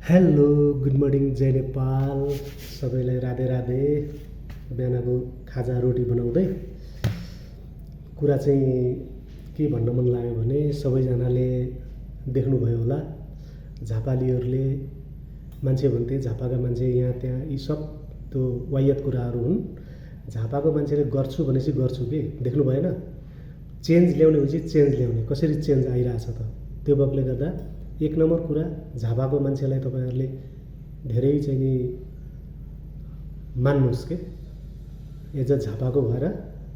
Hello good morning जय नेपाल सबैलाई राधे राधे। बिहानको खाजा रोटी बनाउँदै कुरा चाहिँ के भन्न मन लाग्यो भने सबैजनाले देख्नुभयो होला झापालीहरूले मान्छे भन्थे झापाका मान्छे यहाँ त्यहाँ यी सब त्यो वायत कुराहरू हुन्। झापाको मान्छेले गर्छु भनेपछि गर्छु के देख्नु भएन। चेन्ज ल्याउने भनेपछि चेन्ज ल्याउने कसरी चेन्ज आइरहेछ त त्यो भएकोले गर्दा एक नम्बर कुरा झापाको मान्छेलाई तपाईहरुले धेरै चाहिँ नि मान्नुस् के एज अ झापाको भएर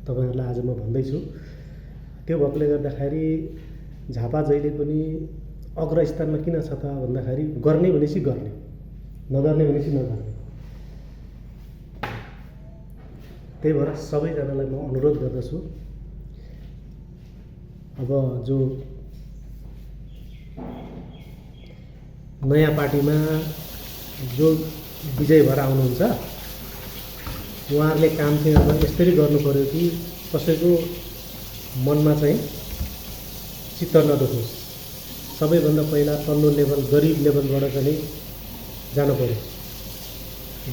तपाईहरुलाई आज म भन्दैछु। त्यो भएकोले गर्दाखेरि झापा जहिले पनि अग्रस्थानमा किन छ त भन्दाखेरि गर्ने भनेपछि गर्ने नगर्ने भनेपछि नगर्ने। त्यही भएर सबैजनालाई म अनुरोध गर्दछु अब जो नयाँ पार्टीमा जो विजय भएर आउनुहुन्छ उहाँहरूले काम चाहिँ अब यसरी गर्नु पर्यो कि कसैको मनमा चाहिँ चित्त नदुखोस्। सबैभन्दा पहिला तल्लो लेभल गरिब लेभलबाट चाहिँ जानु पर्यो।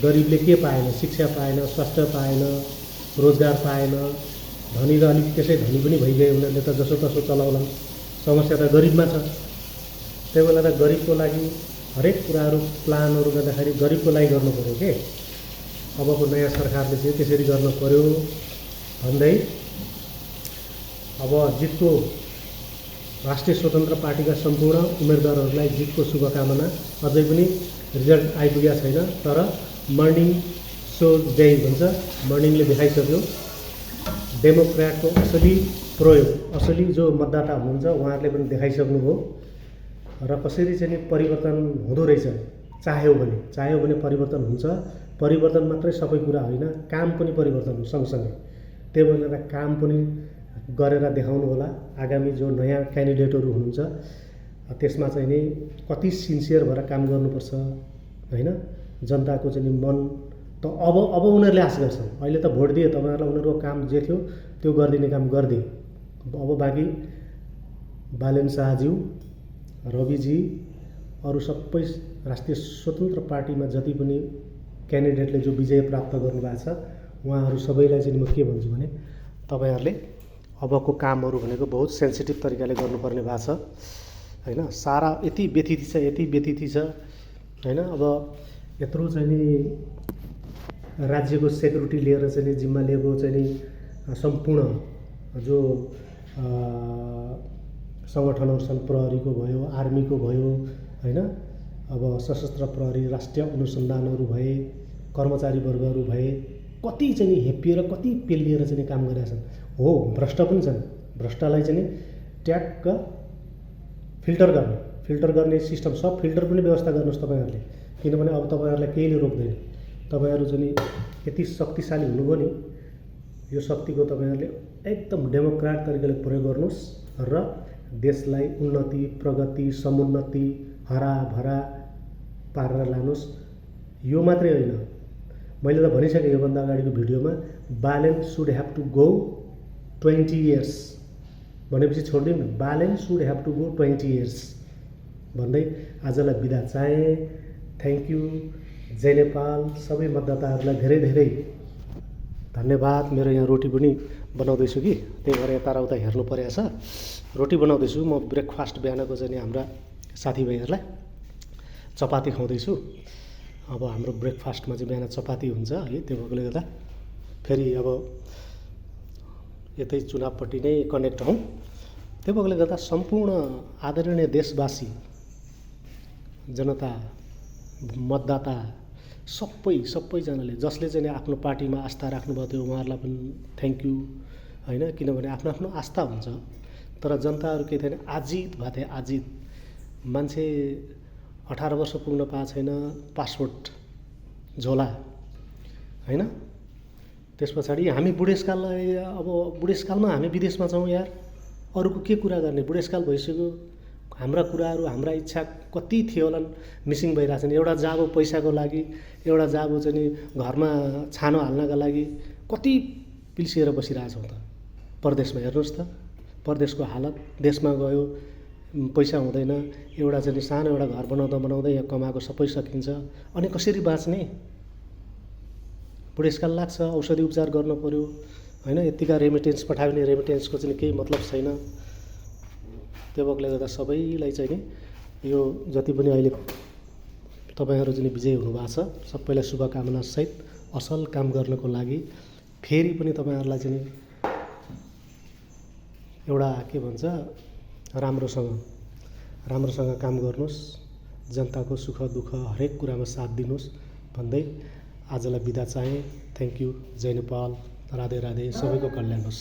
गरिबले के पाएन, शिक्षा पाएन, स्वास्थ्य पाएन, रोजगार पाएन, धनी र अलिक त्यसै धनी पनि भइगए उनीहरूले त जसो तसो चलाउला। समस्या त गरिबमा छ। त्यही बेला त गरिबको लागि हरेक कुराहरू प्लानहरू गर्दाखेरि गरिबको लागि गर्नु पर्यो के। अबको नयाँ सरकारले चाहिँ त्यसरी गर्नु पर्यो भन्दै अब जितको राष्ट्रिय स्वतन्त्र पार्टीका सम्पूर्ण उम्मेदवारहरूलाई जितको शुभकामना। अझै पनि रिजल्ट आइपुगेको छैन तर मर्निङ सो डे भन्छ, मर्निङले देखाइसक्यो डेमोक्रेटको असली प्रयोग, असली जो मतदाता हुनुहुन्छ उहाँहरूले पनि देखाइसक्नुभयो र कसरी चाहिँ परिवर्तन हुँदो रहेछ। चाह्यो भने परिवर्तन हुन्छ। परिवर्तन मात्रै सबै कुरा होइन, काम पनि परिवर्तन हो सँगसँगै। त्यही भएर काम पनि गरेर देखाउनु होला। आगामी जो नयाँ क्यान्डिडेटहरू हुनुहुन्छ त्यसमा चाहिँ नि कति सिन्सियर भएर काम गर्नुपर्छ हैन। जनताको चाहिँ मन त अब उनीहरूले आश गर्छन्। अहिले त भोट दिए तपाईहरुलाई उनीहरूको काम जे थियो त्यो गरिदिने काम गरिदिए। अब बाँकी बालेन शाहज्यू, रविजी, अरू सबै राष्ट्रिय स्वतन्त्र पार्टीमा जति पनि क्यान्डिडेटले जो विजय प्राप्त गर्नुभएको छ उहाँहरू सबैलाई चाहिँ म के भन्छु भने तपाईहरुले अबको कामहरू भनेको बहुत सेन्सिटिभ तरिकाले गर्नुपर्ने भएको छ हैन। सारा यति व्यथिति छ हैन। अब यत्रो चाहिँ नि राज्यको सेक्युरिटी लिएर चाहिँ जिम्मा लिएको चाहिँ नि सम्पूर्ण जो सङ्गठनहरू छन्, प्रहरीको भयो, आर्मीको भयो हैन, अब सशस्त्र प्रहरी, राष्ट्रिय अनुसन्धानहरू भए, कर्मचारी वर्गहरू भए, कति चाहिँ नि हेपिएर कति पेलिएर चाहिँ काम गरेका छन्। हो भ्रष्ट पनि छन्। भ्रष्टलाई चाहिँ ट्याक्क फिल्टर गर्ने सिस्टम सब फिल्टर पनि व्यवस्था गर्नुहोस् तपाईहरुले। किनभने अब तपाईहरुलाई केहीले रोक्दैन। तपाईहरु चाहिँ यति शक्तिशाली हुनुभयो नि, यो शक्तिको तपाईहरुले एकदम डेमोक्रेट तरिकाले प्रयोग गर्नुहोस् र देशलाई उन्नति, प्रगति, समुन्नति, हराभरा पारेर लानुहोस्। यो मात्रै होइन, मैले त भनिसकेँ योभन्दा अगाडिको भिडियोमा, Balen should have to go 20 years भनेपछि छोडिदिउँ न। Balen should have to go 20 years भन्दै आजलाई बिदा चाहे। Thank you. जय नेपाल। सबै मतदाताहरूलाई धेरै धेरै धन्यवाद। मेरो यहाँ रोटी पनि बनाउँदैछु कि त्यही भएर यताउता हेर्नु परेको छ। रोटी बनाउँदैछु म। ब्रेकफास्ट बिहानको चाहिँ हाम्रा साथीभाइहरूलाई चपाती खुवाउँदैछु। अब हाम्रो ब्रेकफास्टमा चाहिँ बिहान चपाती हुन्छ है। त्यो भएकोले गर्दा फेरि अब यतै चुनावपट्टि नै कनेक्ट हौँ। त्यो भएकोले गर्दा सम्पूर्ण आदरणीय देशवासी, जनता, मतदाता सबैजनाले जसले चाहिँ आफ्नो पार्टीमा आस्था राख्नुभएको थियो उहाँहरूलाई पनि थ्याङ्क यू हैन। किनभने आफ्नो आफ्नो आस्था हुन्छ तर जनताहरू के थिएन, आजित भएको थिए। आजित मान्छे 18 वर्ष पुग्न पाएको छैन, पासपोर्ट झोला हैन। त्यस पछाडि हामी बुढेसकाललाई अब बुढेसकालमा हामी विदेशमा छौँ यार, अरूको के कुरा गर्ने। बुढेसकाल भइसक्यो, हाम्रा कुराहरू, हाम्रा इच्छा कति थियो होला मिसिङ भइरहेछन्। एउटा जाबो पैसाको लागि, एउटा जाबो चाहिँ घरमा छानो हाल्नका लागि कति पिल्सिएर बसिरहेछौँ त। परदेशमा हेर्नुहोस् त, परदेशको हालत। देशमा गयो पैसा हुँदैन, एउटा चाहिँ सानो एउटा घर बनाउँदा बनाउँदै यहाँ कमाएको सबै सकिन्छ। अनि कसरी बाँच्ने? बुढेसकाल लाग्छ, औषधि उपचार गर्नु पऱ्यो होइन। यत्तिका रेमिटेन्स पठायो भने रेमिटेन्सको चाहिँ केही मतलब छैन। त्यो भएकोले गर्दा सबैलाई चाहिँ नि यो जति पनि अहिले तपाईँहरू चाहिँ विजयी हुनुभएको छ, सबैलाई शुभकामनासहित असल काम गर्नको लागि फेरि पनि तपाईँहरूलाई चाहिँ एउटा के भन्छ राम्रोसँग काम गर्नुहोस्, जनताको सुख दुःख हरेक कुरामा साथ दिनुहोस् भन्दै आजलाई बिदा चाहेँ। Thank you. जय नेपाल, राधे राधे, सबैको कल्याण होस्।